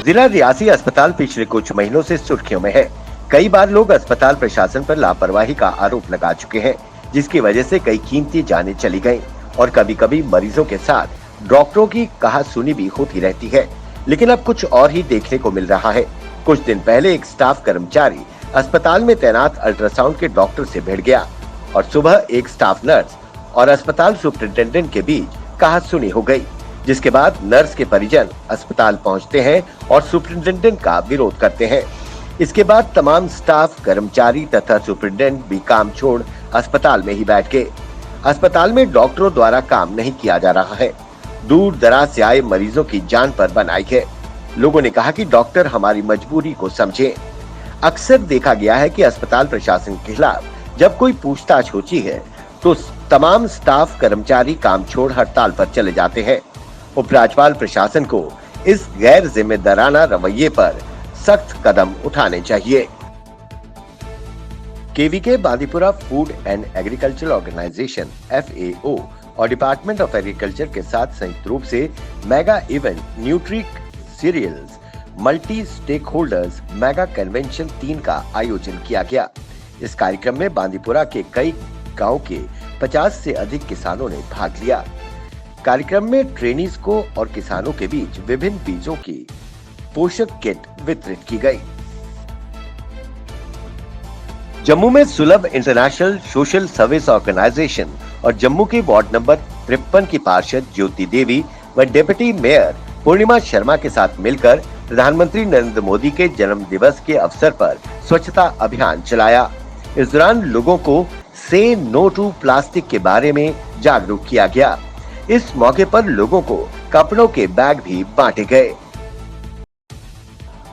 जिला रियासी अस्पताल पिछले कुछ महीनों से सुर्खियों में है। कई बार लोग अस्पताल प्रशासन पर लापरवाही का आरोप लगा चुके हैं, जिसकी वजह से कई कीमती जानें चली गईं और कभी-कभी मरीजों के साथ डॉक्टरों की कहासुनी भी होती रहती है। लेकिन अब कुछ और ही देखने को मिल रहा है। कुछ दिन पहले एक स्टाफ कर्मचारी अस्पताल में तैनात अल्ट्रासाउंड के डॉक्टर से भिड़ गया और सुबह एक स्टाफ नर्स और अस्पताल सुपरिटेंडेंट के बीच कहासुनी हो गई, जिसके बाद नर्स के परिजन अस्पताल पहुंचते हैं और सुपरिटेंडेंट का विरोध करते हैं। इसके बाद तमाम स्टाफ कर्मचारी तथा सुपरिटेंडेंट भी काम छोड़ अस्पताल में ही बैठ गए। अस्पताल में डॉक्टरों द्वारा काम नहीं किया जा रहा है। दूर दराज से आए मरीजों की जान पर बनाई है। लोगों ने कहा कि डॉक्टर हमारी मजबूरी को समझे। अक्सर देखा गया है कि अस्पताल प्रशासन के खिलाफ जब कोई पूछताछ होती है तो तमाम स्टाफ कर्मचारी काम छोड़ हड़ताल पर चले जाते हैं। उपराज्यपाल प्रशासन को इस गैर जिम्मेदाराना रवैये पर सख्त कदम उठाने चाहिए। KVK Bandipora food and agriculture organization FAO और डिपार्टमेंट ऑफ एग्रीकल्चर के साथ संयुक्त रूप से mega event nutri cereals multi stakeholders mega convention 3 का आयोजन किया गया। इस कार्यक्रम में बांदीपुरा के कई गांव के 50 से अधिक किसानों ने भाग लिया। कार्यक्रम में ट्रेनीज को और किसानों के बीच विभिन्न बीजों की पोषक किट वितरित की गई। जम्मू में सुलभ इंटरनेशनल सोशल सर्विस ऑर्गेनाइजेशन और जम्मू के वार्ड नंबर 53 की पार्षद ज्योति देवी व डिप्टी मेयर पूर्णिमा शर्मा के साथ मिलकर प्रधानमंत्री नरेंद्र मोदी के जन्म दिवस के अवसर पर स्वच्छता अभियान चलाया। इस दौरान लोगों को से नो टू प्लास्टिक के बारे में जागरूक किया गया। इस मौके पर लोगों को कपड़ों के बैग भी बांटे गए।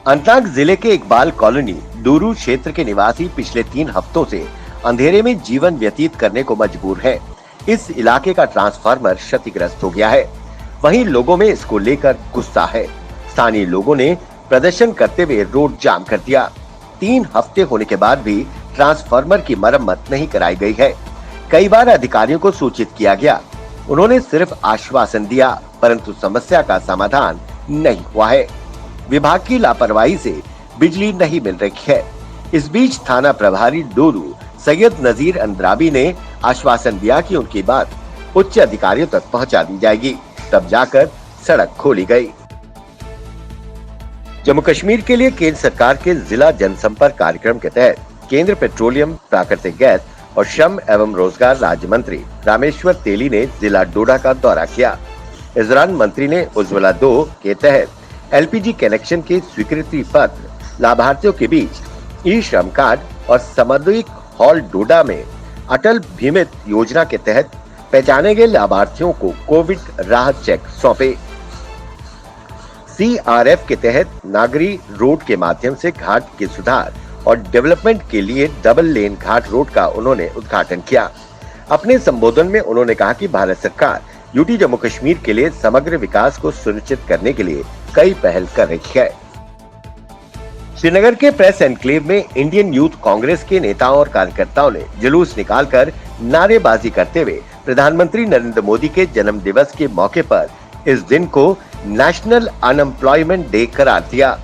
अनंतनाग जिले के इकबाल कॉलोनी डूरू क्षेत्र के निवासी पिछले 3 हफ्तों से अंधेरे में जीवन व्यतीत करने को मजबूर है। इस इलाके का ट्रांसफार्मर क्षतिग्रस्त हो गया है। वहीं लोगों में इसको लेकर गुस्सा है। स्थानीय लोगों ने प्रदर्शन करते हुए रोड जाम कर दिया। 3 हफ्ते होने के बाद भी ट्रांसफार्मर की मरम्मत नहीं कराई गई है। कई बार अधिकारियों को सूचित किया गया, उन्होंने सिर्फ आश्वासन दिया, परंतु समस्या का समाधान नहीं हुआ है। विभाग की लापरवाही से बिजली नहीं मिल रही है। इस बीच थाना प्रभारी डोरू सैयद नजीर अंद्राबी ने आश्वासन दिया कि उनकी बात उच्च अधिकारियों तक पहुंचा दी जाएगी, तब जाकर सड़क खोली गई। जम्मू कश्मीर के लिए केंद्र सरकार के जिला जनसंपर्क कार्यक्रम के तहत केंद्र पेट्रोलियम, प्राकृतिक गैस और श्रम एवं रोजगार राज्य मंत्री रामेश्वर तेली ने जिला डोडा का दौरा किया। इस दौरान मंत्री ने उज्ज्वला 2 के तहत LPG कनेक्शन के स्वीकृति पत्र लाभार्थियों के बीच ई श्रम कार्ड और सामुदायिक हॉल डोडा में अटल बीमित योजना के तहत पहचाने गए लाभार्थियों को कोविड राहत चेक सौंपे। CRF के तहत नागरी रोड के माध्यम से घाट के सुधार और डेवलपमेंट के लिए डबल लेन घाट रोड का उन्होंने उद्घाटन किया। अपने संबोधन में उन्होंने कहा कि भारत सरकार यूटी जम्मू कश्मीर के लिए समग्र विकास को सुनिश्चित करने के लिए कई पहल कर रही है। श्रीनगर के प्रेस एनक्लेव में इंडियन यूथ कांग्रेस के नेताओं और कार्यकर्ताओं ने जुलूस निकालकर नारेबाजी करते हुए प्रधानमंत्री नरेंद्र मोदी के जन्म दिवस के मौके पर इस दिन को नेशनल अनएम्प्लॉयमेंट डे करार दिया।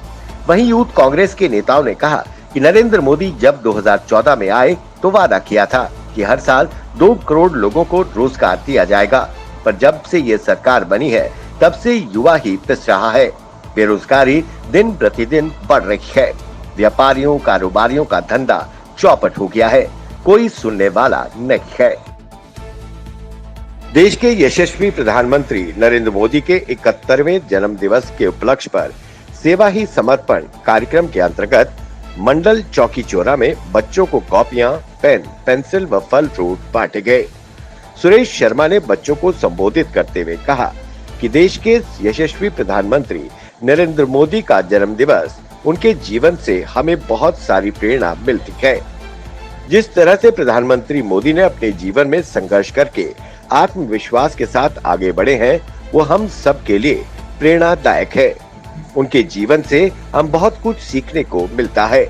वहीं यूथ कांग्रेस के नेताओं ने कहा कि नरेंद्र मोदी जब 2014 में आए तो वादा किया था कि हर साल 2 करोड़ लोगों को रोजगार दिया जाएगा, पर जब से ये सरकार बनी है तब से युवा ही पिस रहा है। बेरोजगारी दिन प्रतिदिन बढ़ रही है। व्यापारियों कारोबारियों का धंधा चौपट हो गया है। कोई सुनने वाला नहीं है। देश के यशस्वी प्रधानमंत्री नरेंद्र मोदी के 71वें जन्म दिवस के उपलक्ष्य पर सेवा ही समर्पण कार्यक्रम के अंतर्गत मंडल चौकी चौरा में बच्चों को कॉपियां, पेन, पेंसिल व फल फ्रूट बांटे गए। सुरेश शर्मा ने बच्चों को संबोधित करते हुए कहा कि देश के यशस्वी प्रधानमंत्री नरेंद्र मोदी का जन्म दिवस उनके जीवन से हमें बहुत सारी प्रेरणा मिलती है। जिस तरह से प्रधानमंत्री मोदी ने अपने जीवन में संघर्ष करके आत्मविश्वास के साथ आगे बढ़े हैं, वो हम सब के लिए प्रेरणादायक है। उनके जीवन से हम बहुत कुछ सीखने को मिलता है।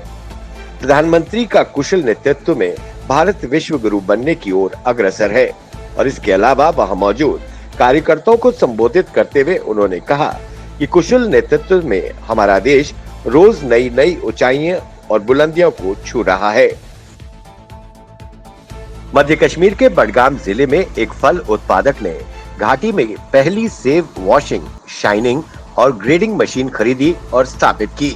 प्रधानमंत्री का कुशल नेतृत्व में भारत विश्व गुरु बनने की ओर अग्रसर है और इसके अलावा वहां मौजूद कार्यकर्ताओं को संबोधित करते हुए उन्होंने कहा कि कुशल नेतृत्व में हमारा देश रोज नई नई ऊंचाइयां और बुलंदियों को छू रहा है। मध्य कश्मीर के बडगाम जिले में एक फल उत्पादक ने घाटी में पहली सेब वॉशिंग, शाइनिंग और ग्रेडिंग मशीन खरीदी और स्थापित की।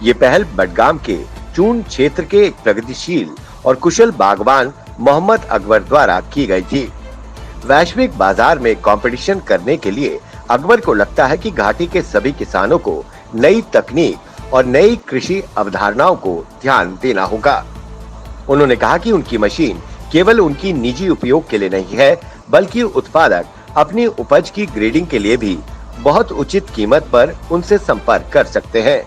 ये पहल बडगाम के चून क्षेत्र के एक प्रगतिशील और कुशल बागवान मोहम्मद अकबर द्वारा की गई थी। वैश्विक बाजार में कंपटीशन करने के लिए अकबर को लगता है कि घाटी के सभी किसानों को नई तकनीक और नई कृषि अवधारणाओं को ध्यान देना होगा। उन्होंने कहा कि उनकी मशीन केवल उनकी निजी उपयोग के लिए नहीं है, बल्कि उत्पादक अपनी उपज की ग्रेडिंग के लिए भी बहुत उचित कीमत पर उनसे संपर्क कर सकते हैं।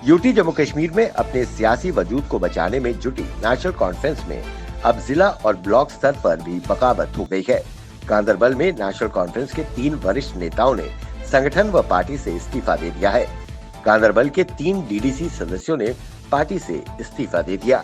यूटी जम्मू कश्मीर में अपने सियासी वजूद को बचाने में जुटी नेशनल कॉन्फ्रेंस में अब जिला और ब्लॉक स्तर पर भी बगावत हो गई है। गांदरबल में नेशनल कॉन्फ्रेंस के 3 वरिष्ठ नेताओं ने संगठन व पार्टी से इस्तीफा दे दिया है। गांदरबल के 3 डीडीसी सदस्यों ने पार्टी से इस्तीफा दे दिया।